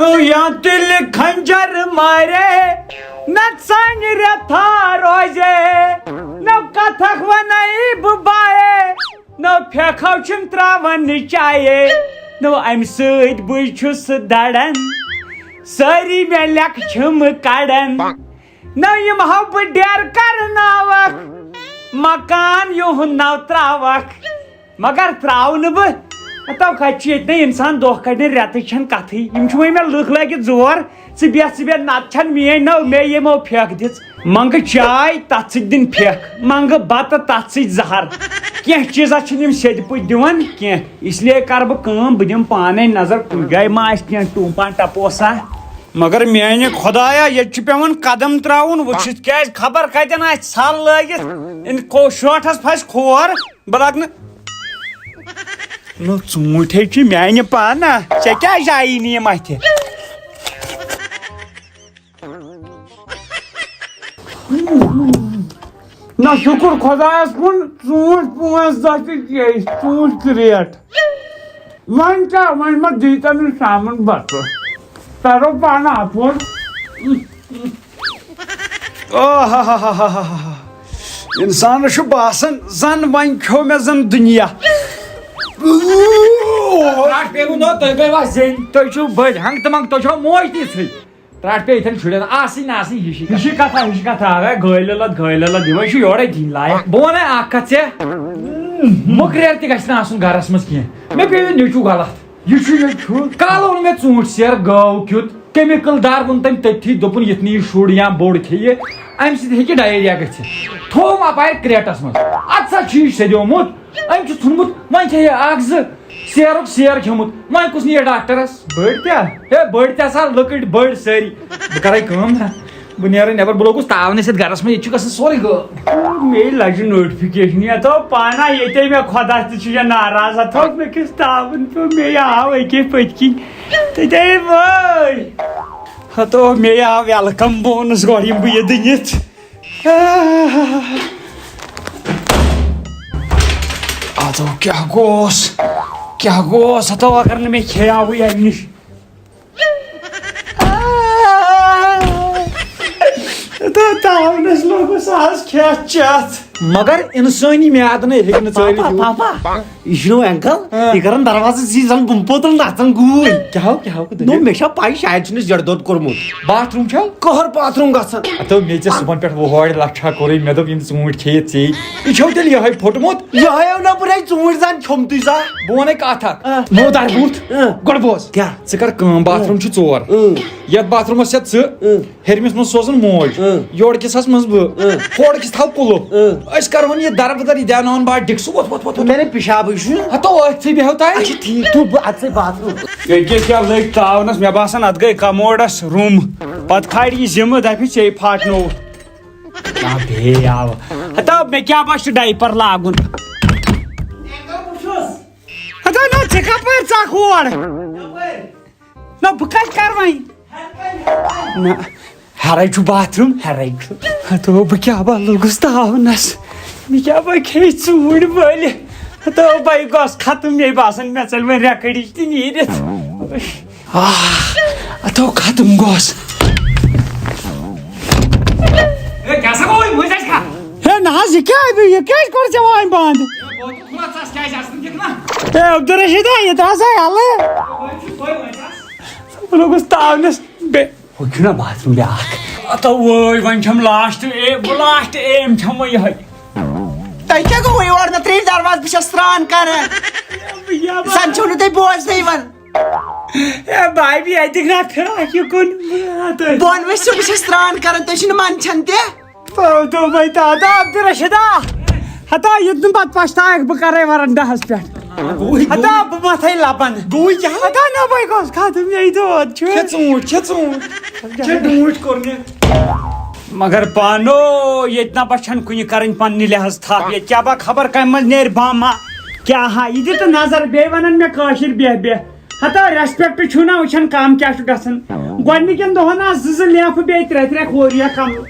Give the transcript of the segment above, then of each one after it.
یا دل کھنجر مارے نہ سانگ رتھا روزے نہ کتھک ونائی ببائے نہ پھیکھو چھم تراون چائے نہ ام سۭتۍ بہٕ چھُس دڑان سٲری مےٚ لیکھ چھم کڑان نہ یِمہو بہٕ ڈیر کرناوکھ مکان یُہُنٛد نو تراوکھ مگر تراو نہٕ بہٕ تو کتہ انسان دہ کڑ ریت کتھے وے مے لکھ لگت زور ژٕ نت میٲنۍ نو مے یمو پھیک دِژ منگ چائے تتھ سۭتۍ دِن پھیک منگ بتہٕ تتھ سۭتۍ زہر کینٛہہ چیٖزا چھِنہٕ یِم سیٚدِ پٲٹھۍ دِوان کینٛہہ اس لیے کر بہٕ کٲم بہٕ دِمہٕ پانے نظر کُنہِ جایہِ ما آسہِ کینٛہہ ٹوٗپان ٹپوسا مگر میانہِ خۄدایا ییٚتہِ چھُ پیوان قدم تراوُن وٕچھِتھ کیازِ خبر کتٮ۪ن آسہِ ژھل لٲگِتھ شونٛٹھس پھسہِ کھور بہٕ لگہٕ نہٕ نو ژوٗنٛٹھۍ چھِ میانہِ پانہ ژےٚ کیازِ آیی نہٕ یِم اتھِ نہ شُکر خۄدایس کُن ژوٗنٛٹھۍ 5 دۄہ تہِ گٔے ژوٗنٛٹھۍ ریٹ وۄنۍ کیٛاہ وۄنۍ ما دیٖتن یہِ شامن بتہٕ ترو پانہٕ اپور انسانس چھُ باسان زن وۄنۍ کھیوٚو مےٚ زن دُنیا تُہۍ چھِو بٔڑۍ ہنگ تہٕ منگ تُہۍ چھو موج تِژھٕے ترٛٹھ پے یِتھٮ۪ن شُرٮ۪ن آسٕنۍ آسٕنۍ ہِشی کتھا گٲلۍ یِمے چھُ یورے دِنۍ لایق بہٕ ونے اکھ کتھ ژےٚ مُکریر تہِ گژھِ نہٕ آسُن گرس منٛز کینٛہہ مےٚ پیٚیہِ نیٚچوٗ غلط یہِ چھُ کالہٕ اوٚن مےٚ ژوٗنٛٹھۍ سیر گٲو کیُتھ کیمِکل دار ووٚن تٔمۍ تٔتھی دوٚپُن یِتھ نہٕ یہِ شُر یا بوٚڑ کھیٚیہِ امہِ سۭتۍ ہیٚکہِ ڈایریا گٔژھِتھ تھوٚوُم اپارِ کریٹس منٛز ادٕ سا چھُ یہِ سیٚدیومُت أمۍ چھُ ژھُنمُت وۄنۍ کھیٚیہِ اکھ زٕ سیرُک سیر کھیوٚمُت وۄنۍ کُس نِیہِ ڈاکٹرس بٔڑۍ تہِ ہے بٔڑۍ تہِ ہسا لٔکٕٹۍ بٔڑۍ سٲری بہٕ کرے کٲم نا بہٕ نیرٕ نٮ۪بر بہٕ لوگُس تاونہٕ سۭتۍ گرس منٛز ییٚتہِ چھُ گژھان سورُے مے لجہِ نوٹفکیشن یتھو پانا ییٚتے مےٚ خۄدا تہِ چھُ ناراض اتھو مےٚ کِس تاوُن پیوٚو مے آو أکے پٔتۍ کِنۍ تتے وٲے ہتو مے آو ویلکم بونس گۄڈٕ یِم بہٕ یہِ دٕنِتھ ادو کیٛاہ گوس ہتو اگر نہٕ مےٚ کھیاوٕے امہِ نِش تاونس لوگُس آز کھٮ۪تھ چٮ۪تھ مگر انسٲنی میادٕ نہٕ ہیٚکہِ نہٕ ژٲلِتھ یہ چھُ انکل یہ کران دروازس سی زن پوتل نژان گوٗرۍ کیٛاہ مےٚ چھا پاے شاید چھُنہٕ زیڈٕ دۄد کوٚرمُت باتھ روٗم چھا کٔہر باتھ روٗم گژھان ہتو مےٚ ژےٚ صُبحن پٮ۪ٹھ وۄہڑِ لچھا کوٚرُے مےٚ دوٚپ یِم ژوٗنٛٹھۍ کھیٚیہِ ژےٚ یہِ چھو تیٚلہِ یِہوے پھوٚٹمُت یِہوے نا بہٕ ژوٗنٛٹھۍ زن کھیوٚمتُے سا بہٕ ونے کتھ اکھ نو در بوٗٹھ گۄڈٕ بوز کیٛاہ ژٕ کر کٲم باتھ روٗم چھُ 4 یتھ باتھ روٗمس چھِ ژٕ ہیٚرمِس منٛز سوزان موج یورٕ کِسس منٛز بہٕ کھوڑٕ کِس تھاو کُلُف أسۍ کرہون یہِ دربدر یہِ دیاناوان بہٕ ڈِک سُہ ووٚتھ مےٚ نے پِشابٕے چھُ ہتو أتھۍ بیٚہو تۄہہِ اچھا ٹھیٖک تو بہٕ اژے باتھ روٗم ییٚکیٛاہ کیٛاہ لٔگۍ تاونس مےٚ باسان اتھ گٔے کموڈس روٗم پتہٕ کھالہِ یہِ ذِمہٕ دپہِ ژےٚ پھاٹنووُتھ بیٚیہِ آو ہتو مےٚ کیٛاہ باسہِ ڈایپر لاگُن ہتو نہ ژٕ کپٲرۍ ژاکھ اور نہ بہٕ کتہِ کرٕ وۄنۍ نہ ہیرے چھُ باتھ روٗم ہیرے چھُ ہتو بہٕ کیٛاہ با لوٚگُس تاونس مےٚ کیٛاہ با کھیٚیہِ ژوٗنٛٹھۍ بٔلۍ ہتو بے گوس ختم مے باسان مےٚ ژٔلۍ وۄنۍ رٮ۪کٕڑِچ تہِ نیٖرِتھ ہتو ختم گوس ہے نہ حظ یہِ کیٛازِ کوٚر ژےٚ وۄنۍ بنٛد ہے عبدالرشیٖدا یہِ ترٛاو سا یلہٕ بہٕ لوٚگُس تاونس بیٚیہِ ہُہ چھُنہ باتھ روٗم بیٛاکھ ہتو وٲے وۄنۍ چھم لاسٹ ایم چھم وۄنۍ یِہوے تۄہہِ کیٛاہ گوٚوٕ یور نہٕ ترٛیٚیِم دروازٕ بہٕ چھس سرٛان کران زن چھُو نہٕ تُہۍ بوزنٕے یِوان ہے بھابی اتِکۍ نا فراق یِکُن بۄن ؤسِو بہٕ چھس سرٛان کران تُہۍ چھِو نہٕ منٛدچھان تہِ دوٚپمے تاتا عبدالرشیٖدا ہتا ییٚتہِ نہٕ پتہٕ پشتاوکھ بہٕ کرے ورنڈہس پٮ۪ٹھ ہتا بہٕ متھے لبن ہتا نہ بے گوس ختم یہِ دود چھُ ڈوٗنٛٹھ کوٚر مےٚ مگر پانو ییٚتہِ نہ با چھنہٕ کُنہِ کرٕنۍ پننہِ لحاظ تھپھ ییٚتہِ کیٛاہ با خبر کمہِ منٛز نیرِ بامہ کیٛاہ ہا یہِ دِ تہٕ نظر بیٚیہِ ونان مےٚ کٲشِر بیٚہہ ہتا ریسپیکٹ چھُو نہ وٕچھان کم کیٛاہ چھُ گژھان گۄڈنِکٮ۪ن دۄہن آسہٕ 2 لیفہٕ بیٚیہِ 3 کھوریہ کملہٕ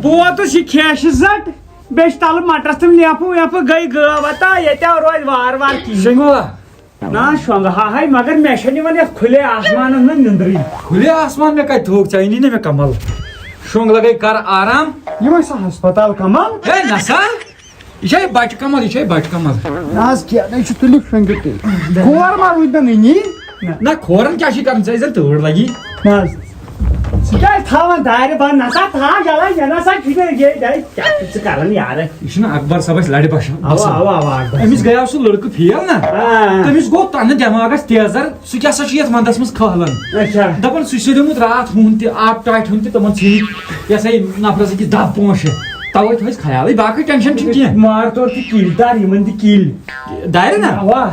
بہٕ ووتُس یہِ کھیشہِ زٹ بیٚیہِ چھِ تلہٕ مٹرس تِم لیفہٕ ویفہٕ گٔے گٲو ہتا ییٚتہِ روزِ وارٕ وارٕ کِہیٖنۍ نا شونگ ہائی مگر میں چھنہ ون کھلے آسمان میں نندری کھلے آسمان میں کتہ تھوک ژے نی مے کمل شونگ لگے کر آرام یہ سا ہسپتال کمل ہے نسا یہ بچہ کمل یہ بچہ کمل ناز کیا نہیں تلی شونگ تل کور ما روز نی نہ کھورن کیا کرن ژے زن تۭر لگی ناز سکا تھاون دارِ بند نسا تھا جلا یہ نسا چھنہ یہ کیا کرن یار یہ اکبر صاحب لڑِ بشان اوا امس گیا سہ لڑکہ فیل نا تمس گو تنہ دماغس تیزر سہ کیا سا یتھ وندس مز کھہلان دپان سہ سیدمت رات ہون تہ آب ٹاٹھ ہون تہ تمن ژھٕنِتھ یہ سا نفرس أکِس دب پونٛسہٕ توے تھٲیس خیالٕے باقٕے ٹینشن چھُ کینٛہہ مار طور تہ کِل دار یمن تہ کِل دارِ نا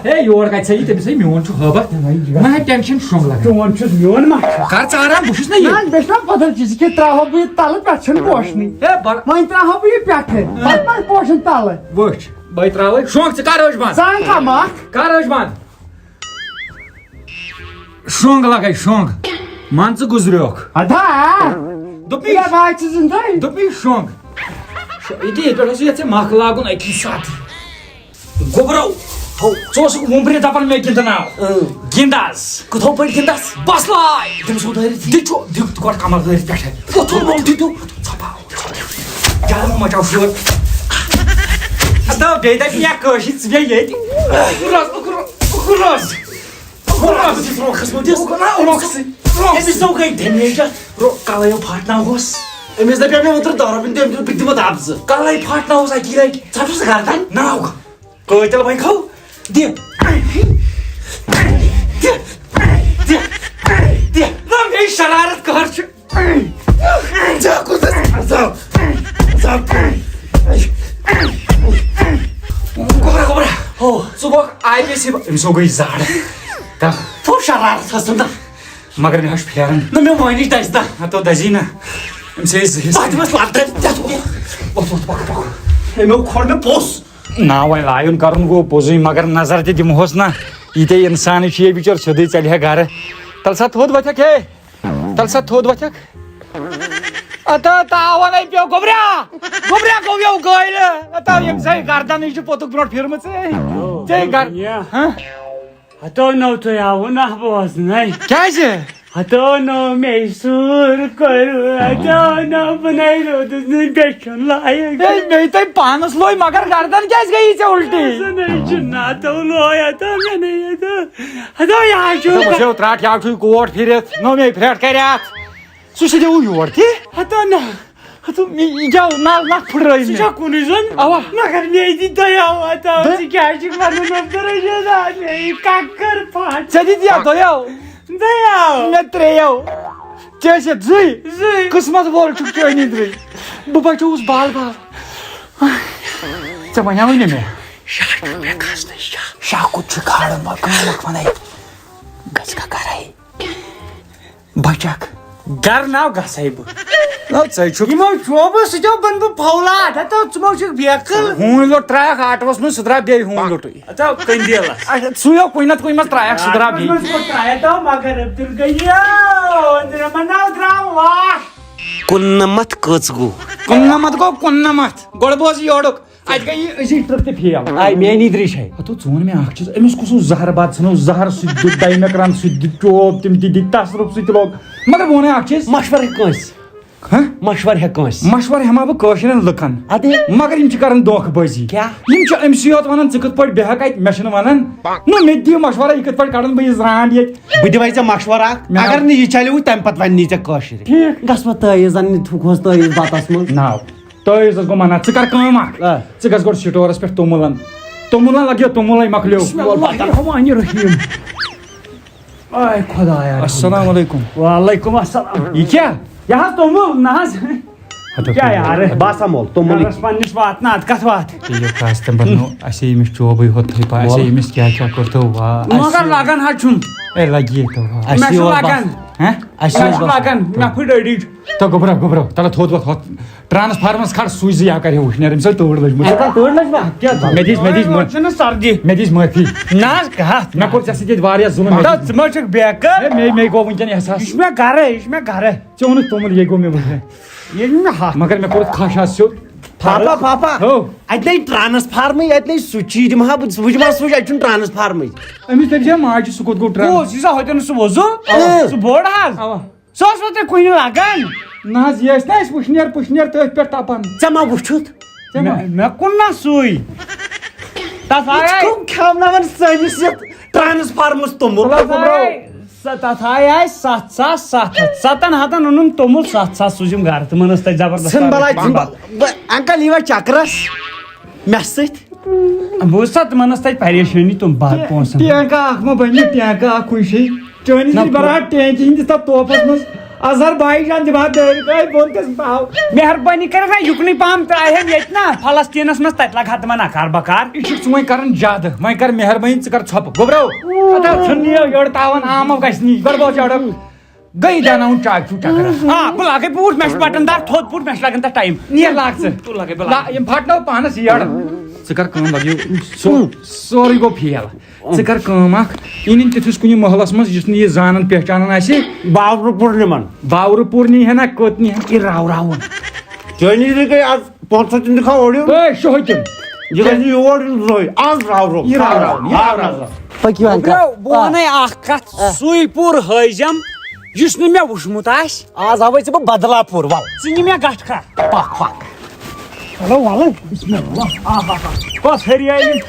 ہے یور کتہِ سا یہِ تٔمِس ہے میون چھُ ہٲبت مہ ہے ٹینشن شونگ لگان چون چھُس میون ما کر ژٕ آرام بہٕ چھُس نا یہِ بیٚیہِ چھُنا بدل چیٖز کہِ تراہو بہٕ یہِ تلہٕ پٮ۪ٹھٕ چھُنہٕ پوشنٕے ہے بڑ وۄنۍ تراہو بہٕ یہِ پٮ۪ٹھٕ پتہٕ ما پوشن تلہٕ وٕچھ بے تراوے شونگ ژٕ کر ٲش بند ژٕ کم اکھ کر ٲش بند شونگ لگے شونگ مان ژٕ گُزریوکھ ادا دوٚپمے یہِ باے ژٕ زندے دوٚپمے شونگ ییٚتہِ ییٚتہِ پٮ۪ٹھ اوس یَژھ ژےٚ مکھ لاگُن أکی ساتہٕ گوٚبرو ژٕ اوسُکھ وُمبرِ دپان مےٚ گِنٛدناو گِنٛد حظ کتھو پٲٹھۍ گِنٛدس بس لاے تٔمِس ووت دٲرِتھ دِچو دِیُت گۄڈٕ کمل دٲرِتھ پٮ۪ٹھٕ وۄتھُن وول دِتو ژھپاو جانو مچاو شور دپ بیٚیہِ دپہِ یا کٲشِر ژٕ بیٚیہِ ییٚتہِ أمِس نو گٔے ڈیمیج کلٲیو پھاٹناوہوس أمِس دپیو مےٚ اوترٕ دہ رۄپیہِ تٔمۍ بہٕ دِمہٕ دب زٕ کلے پھاٹناوُس اکی لٹہِ ژھٹھ ژٕ گردن ناو کۭتیل وۄنۍ کھو دِ بیٚیہِ شرارت کر چھُ گوبرا گوبرا ژٕ گوٚکھ آی پی سی أمِسو گٔے زارٕ تو شرارت ٲسٕم نا مگر مےٚ حظ پھیران نہ مےٚ وٲنِج دَزِ نا ہتو دزی نا أمِس ہے زٕ تَتھ دِمس لَتھ أمیو کھوٚڑ مےٚ پوٚس نا وۄنۍ لایُن کرُن گوٚو پوٚزُے مگر نظر تہِ دِمہوس نا ییٖتیٛاہ اِنسانٕے چھِ یے بِچور سیوٚدُے ژَلہِ ہے گرٕ تل سا تھوٚد ؤتھکھ ہے تل سا تھوٚد ؤتھکھ اتھا تاونے پیو گوبرا گوبرا گوٚو گٲلۍ اتھا ییٚمِسے گردنٕے چھِ پوٚتُک برونٛٹھ پھِرمٕژ ژےٚ گر ہتو نو تُہۍ آوٕ نا بوزنَے کیٛازِ ہتو نو مے سوٗر کوٚروٕ ہتو نو بہٕ نَے روٗدُس نہٕ بیٚچھُن لایق مے تۄہہِ پانس لوے مگر گردن کیٛازِ گٔیی ژےٚ الٹی نَے چھُ ناتو لوے ہتو مےٚ نَے ہتو یہِ حظ چھُ وٕچھو ترٛٹھ یاو چھُے کوٹ پھِرِتھ نو مے پھرٛٹھ کریاتھ سُہ چھِ دِوٕ یور تہِ ہتو نہ ہتو یہِ کیٛاہ نکھ پھٕٹرٲے ژٕ چھکھ کُنُے زوٚن اوا مگر مے دِ دۄیو ہتو ژٕ کیٛازِ چھُکھ ونان عبدالرشیٖد مے ککر پھٹ ژےٚ دِتیا دۄیو دۄیو مےٚ ترٛیٚیو ژےٚ ٲسِتھ زٕے قٕسمت وول چھُکھ چٲنی درٕے بہٕ بچووُس بال بال ژےٚ وَنیٛاوٕے نہٕ مےٚ شاہ چھُ مےٚ کھسنٕے شاہ کوٚت چھُ کھالُن بہٕ کٲمکھ وَنَے گژھِ کا گرے بچکھ گر ناو گژھے بہٕ ژٕ چھُکھ یِمو شوبہٕ سۭتۍ بن بہٕ فولاد ہتو ژٕمو چھُکھ بیکھٕ ہوٗنۍ لوٚٹ ترٛایکھ آٹوَس منٛز سُہ درٛاو بیٚیہِ ہوٗنۍ لوٚٹُے ہتو قندیلس سُیو کُنہِ نتہٕ کُنہِ منٛز ترٛایکھ سُہ درٛاو بیٚیہِ ترٛایتو مگر عبدل گٔیو مناو درٛاو واش کُننَمتھ کٔژ گوٚو کُننَمتھ گوٚو کُننَمتھ گۄڈٕ بوز یورُک اَتہِ گٔے یہِ أزِچ ٹرپ تہِ فیل آے میٛانی درٛیشے ہتو ژٕ وَن مےٚ اکھ چیٖز أمِس کُس اوس زہر بتہٕ ژھٕنو زہر سُہ تہِ دیُت ڈاینک رن سُہ تہِ دیُت چوب تِم تہِ دِتۍ تصرُف سُہ تہِ لوگ مگر بہٕ وَنے اکھ چیٖز مشور ہیٚکہِ کٲنٛسہِ مشور ہیٚکہِ کٲنٛسہِ مشور ہٮ۪ما بہٕ کٲشرٮ۪ن لُکن اَدٕ مگر یِم چھِ کران دھوکہٕ بٲزی کیٛاہ یِم چھِ أمسٕے یوت ونان ژٕ کِتھ پٲٹھۍ بیٚہکھ اَتہِ مےٚ چھِنہٕ ونان نہ مےٚ تہِ دِیِو مشورہ یہِ کِتھ پٲٹھۍ کڑن بہٕ یہِ زرانٛڈ ییٚتہِ بہٕ دِمے ژےٚ مشورٕ اکھ اگر نہٕ یہِ چلیوٕے تمہِ پتہٕ ونہِ ژےٚ کٲشِرۍ ٹھیٖک گژھ پتہٕ تٲیٖز اننہِ تھوٚکہوس تٲیٖز بتس منٛز ناو تٲیٖزس گوٚو منع ژٕ کر کٲم اکھ ژٕ گژھ گۄڈٕ سٹورس پٮ۪ٹھ توٚمُل لگیو توٚمُلے مۄکلیو رحیٖم آے خۄدایا السلام علیکم وعلیکُم السلام یہِ کیٛاہ یہِ حظ توٚمُل نہ حظ کیٛاہ یارٕ بہٕ سمول توٚمُل گرس پننِس وات نہ ادٕ کتھ وات تمہِ پتہٕ نو اَسے ییٚمِس چوبٕے ہوت تھٲے پا اَسے ییٚمِس کیٛاہ کیٛاہ کوٚرتو وا مگر لگان حظ چھُم اے لگی تو وا مےٚ چھُ لگان ہاں مےٚ چھُ لگان مےٚ پھٕٹۍ أڈِج تو گوبرو تلہٕ تھوٚد وۄتھ ہوت ٹرانسفارمس کھڑ سُے زِ یا کرِ وٕشنیر أمِس تۭر لٔجمٕژ چھُنہٕ سردی مےٚ دِس معٲفی نہ حظ کتھ مےٚ کوٚر ژےٚ سۭتۍ ییٚتہِ واریاہ ظُلم ژٕ ما چھُکھ بیکر مے گوٚو وٕنکٮ۪ن احساس یہِ چھُ مےٚ گرٕ یہِ چھُ مےٚ گرٕ ژےٚ اوٚنُتھ توٚمُل یے گوٚو مےٚ وٕچھِ ییٚلہِ مےٚ ہتھ مگر مےٚ کوٚرُتھ کھش آز سیوٚد پاپا پاپا ہو اتنے ٹرانسفارمے اتنے سوچی دمہا بہٕ وٕچھ سوچ اتہِ چھُنہٕ ٹرانسفارمے أمِس دٔپزِ ماجہِ سُہ کوٚت گوٚو ٹرٛانس سیٖزا ہوتٮ۪ن سُہ وۄزُل سُہ بوٚڑ حظ اوا سُہ اوس وۄنۍ کُنہِ لگان نہ حظ یہِ ٲسۍ نہ اَسہِ وٕشنیر پُشنیر تٔتھۍ پٮ۪ٹھ تپان ژےٚ ما وٕچھُتھ مےٚ کُن نا سُے تتھ آیے کٕم کھٮ۪وناوان سٲنِس یتھ ٹرانسفارمس توٚمُل تتھ آیے 7,700 اوٚنُم توٚمُل 7,000 سوٗزِم گرٕ تِمن ٲس تتہِ زبردست ژھٕن بلاے انکل یٖوا چکرس مےٚ سۭتۍ بوٗز سا تِمن ٲس تتہِ پریشٲنی تِم بد پونٛسن ٹینکا اکھ ما بنہِ ٹینکا اکھ کُنہِ جایہِ چٲنِس نِش برا ٹینکی ہٕنٛدِس تتھ توفس منٛز اظہر بھایی جان دِمہا دٲرِتھ بۄن تس پاو مہربٲنی کٔرِتھ نا یُکنُے پہم ترٛایہَن ییٚتہِ نا فلسطیٖنس منٛز تتہِ لگہٕ ہا تِمن اکار بکار یہِ چھُکھ ژٕ وۄنۍ کران زیادٕ وۄنۍ کر مہربٲنی ژٕ کر ژھۄپہٕ گوٚبرو ژھٕن یہِ یٔڑ تاوان آمو گژھِ نہٕ گۄڈٕ بہٕ چڑھو گٔے دیٛاوناوُن چاچوٗ چکرس بہٕ لاگے بوٗٹھ مےٚ چھُ بٹن دار تھوٚد بوٗٹھ مےٚ چھُ لگان تتھ ٹایم نیٖر لاگ ژٕ تُل لگے بہٕ لاگہٕ یِم پھٹنو پانس یٔڑ ژٕ کر کٲم لگیو سورُے گوٚو فیل ژٕ کر کٲم اکھ یہِ نِن تِتھِس کُنہِ محلس منٛز یُس نہٕ یہِ زانان پہچانان آسہِ باورٕ پوٗرنِمن باورٕ پوٗر نی ہے نا کوٚت نی ہے یہِ راوراوُن چٲنی گٔے آز 500 تہِ دِکھا اوڑیو شوہتِم یہِ گژھِ یور یُن زٲے آز راورو یہِ راوراوُن پٔکِو بہٕ وَنَے اکھ کتھ سُے پوٗر ہٲیزٮ۪م یُس نہٕ مےٚ وٕچھمُت آسہِ آز آوے ژےٚ بہٕ بدلاپوٗر ول ژٕ نہِ مےٚ گٹھ کھا پکھ پکھ چلو ولہٕ کۄس ہریٲلی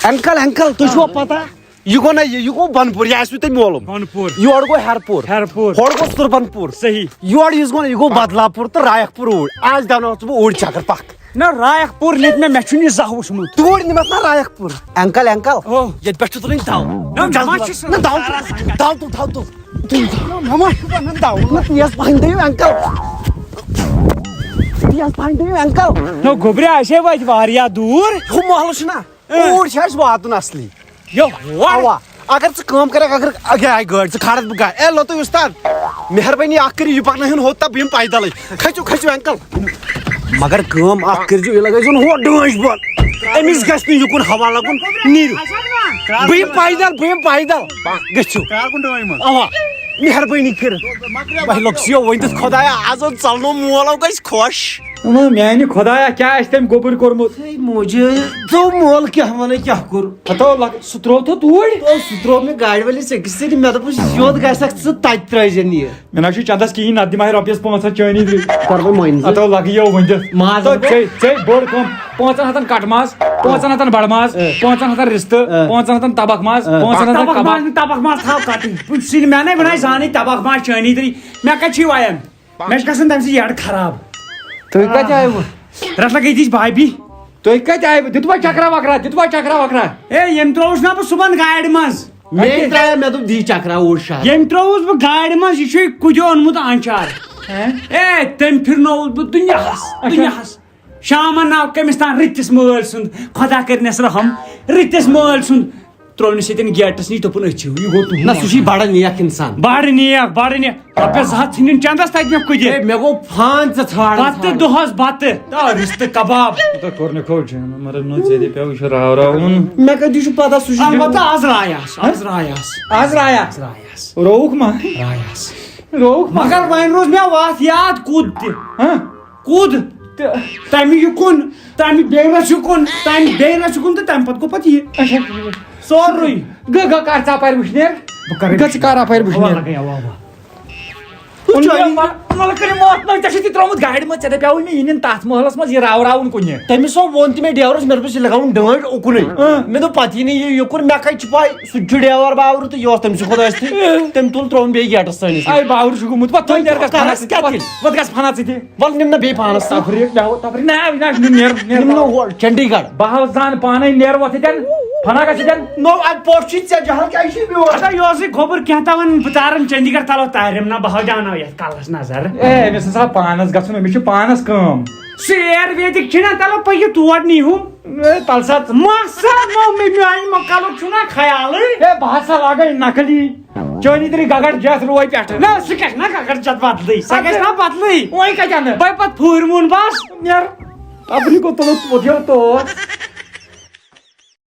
انکل انکل تُہۍ چھُوا پتہ یہِ گوٚو نا یہِ گوٚو بنپوٗر یہِ آسوٕ تۄہہِ معلوٗم بنپوٗر یور گوٚو ہیرپوٗر ہیرپوٗر ہورٕ گوٚو سُربنپوٗر صحیح یور یُس گوٚو یہِ گوٚو بدلاپوٗر تہٕ رایکھ پوٗر اوٗرۍ آز دیٛاوناو ژٕ بہٕ اوٗرۍ چکر پکھ نہ رایکھ پوٗر نِتھ مےٚ چھُنہٕ یہِ زانٛہہ وٕچھمُت توٗرۍ نِمتھ نا رایکھ پوٗر انکل انکل او ییٚتہِ پٮ۪ٹھ چھُ تُلٕنۍ دو نہ دو تُل تھاو تُل مےٚ ما چھُ بنان دو تیز پہن دٔیِو انکل تیز پہن دٔیِو انکل نہ گوٚبرِ اَسے وٲتۍ واریاہ دوٗر ہُہ محلہٕ چھُ نا اوٗرۍ چھُ اَسہِ واتُن اصلی اوا اگر ژٕ کٲم کرکھ اگر اگے آیہِ گٲڑۍ ژٕ کھارکھ بہٕ گاڑِ اے لطف اُستاد مہربٲنی اکھ کٔرِو یہِ پکنٲیُن ہوٚت تہٕ بہٕ یِمہٕ پیدلٕے کھٔسِو کھٔسِو انکل مگر کٲم اکھ کٔرزیٚو یہِ لگٲیزیٚون ہور ڈٲنٛج بۄن أمِس گژھِ نہٕ یُکُن ہوا لگُن نیٖرِو بہٕ یِمہٕ پیدل گٔژھِو اوا مہربٲنی کٔرِتھ وۄنۍ لۄکسِیو ؤنِتھ خۄدایا آز ژلنو مولو گژھِ خۄش میانہِ خۄدایا کیٛاہ آسہِ تٔمۍ گوٚبُر کوٚرمُت موجہِ ژوٚو مول کیٛاہ ونے کیٛاہ کوٚر سُہ تروو تہٕ توٗرۍ سُہ تروو مےٚ گاڑِ وٲلِس أکِس سۭتۍ مےٚ دوٚپُس سیوٚد گژھکھ ژٕ تتہِ ترٲیزٮ۪ن یہِ مےٚ نہ چھُ چندس کِہینۍ نتہٕ دِمہٕ ہا رۄپیس 500 چٲنی کر بہٕ مٲنۍ اتو لگہٕ یو ؤنِتھ ماز ژےٚ بٔڑ کٲم 500 کٹہٕ ماز 500 بڑٕ ماز 500 رِستہٕ 500 تبکھ ماز 500 تبکھ ماز تھاو کٹٕنۍ سِنۍ مےٚ نَے بناے زانٕے تبکھ ماز چٲنی تری مےٚ کتہِ چھُے وایان مےٚ چھُ گژھان تمہِ سۭتۍ یڈ خراب تُہۍ کتہِ آیوٕ رٹ لگے دِچ بھابی تُہۍ کتہِ آیوٕ دِتوا چکرا وکرا اے ییٚمۍ ترٛووُس نا بہٕ صُبحن گاڑِ منٛز مےٚ ترٛایو مےٚ دوٚپ دی چکرا اوٗرۍ شہر ییٚمۍ ترٛووُس بہٕ گاڑِ منٛز یہِ چھُے کُدیو اوٚنمُت آنچار اے تٔمۍ پھِرنووُس بہٕ دُنیاہس شامن آو کٔمِس تام رٕتِس مٲلۍ سُنٛد خۄدا کٔرنٮ۪س رحم رٕتِس مٲلۍ سُنٛد ترٛوونس ییٚتٮ۪ن گیٹس نِش دوٚپُن أچھِو یہِ گوٚو نہ سُہ چھُے بڑٕ نیک اِنسان بڑٕ نیک رۄپیس 200 ژھٕنِن چندس تتہِ مےٚ کُدِ مےٚ گوٚو فان ژٕ ژھانڈان بتہٕ دۄہس بتہٕ رِستہٕ کباب کوٚر نہٕ کھوٚج مگر نہٕ ژےٚ دِپیو یہِ چھُ راوراوُن مےٚ کتہِ چھُ پتہ سُہ چھُ البتہ آز رایس رووُکھ ما رووُکھ مگر وۄنۍ روٗز مےٚ وتھ یاد کُد تہِ کُد تہٕ تمہِ یُکُن تمہِ بیٚیہِ رژھ یُکُن تمہِ بیٚیہِ رژھ یُکُن تہٕ تمہِ پتہٕ گوٚو پتہٕ یہِ سورُے گٔے کر ژٕ اپارِ وٕچھنیر ژٕ کر اپارِ وٕچھنیر ژےٚ چھُتھ یہِ ترٛوومُت گاڑِ منٛز ژےٚ دپیوُے مےٚ یہِ نِن تتھ محلس منٛز یہِ راوراوُن کُنہِ تٔمِس ووٚن تہِ مےٚ ڈیورس مےٚ دوٚپُس یہِ لگاوُن ڈٲنٛج اُکنُے مےٚ دوٚپ پتہٕ یی نہٕ یہِ یُکُن مےٚ کتہِ چھِ پاے سُہ تہِ چھُ ڈیور باورٕ تہٕ یہِ اوس تٔمۍ سُنٛد خۄدا ٲسۍ تٔمۍ تُل ترٛووُن بیٚیہِ گیٹس تانۍ اے باور چھُ گوٚمُت پتہٕ گژھ فنا ژٕ تہِ وَلہٕ نِم نہ بیٚیہِ پانس چنڈی گڑھ بہٕ حظ زانہٕ پانے نیرٕ وۄتھ ییٚتٮ۪ن فنا گژھِ ییٚتٮ۪ن نو اتہِ پوٚٹھ چھُے ژےٚ جہل کیٛازِ چھُے بیول یہِ اوسُے گوٚبُر کینٛہہ تامن بہٕ تارن چنڈی گڑھ تلو تاریم نہ بہٕ ہاو دیٛاوناو یتھ کلس نظر اے أمِس ہسا پانس گژھُن أمِس چھِ پانس کٲم سُہ اِیَرویدِک چھُنہ تلو پٔکِو تور نیٖہُم تلسا مسا میانہِ مۄکلُک چھُنہ خیالٕے اے بہٕ ہسا لاگے نقلی چٲنی تری گگڑ جتھ روے پٮ۪ٹھٕ نہ سُہ گژھِ نہ گگڑ چتھ بدلٕے سۄ گژھِ نہ بدلٕے وۄنۍ کتہِ انہٕ بہٕ پتہٕ پھوٗرمُن بس نیر اپنی کو تلو تو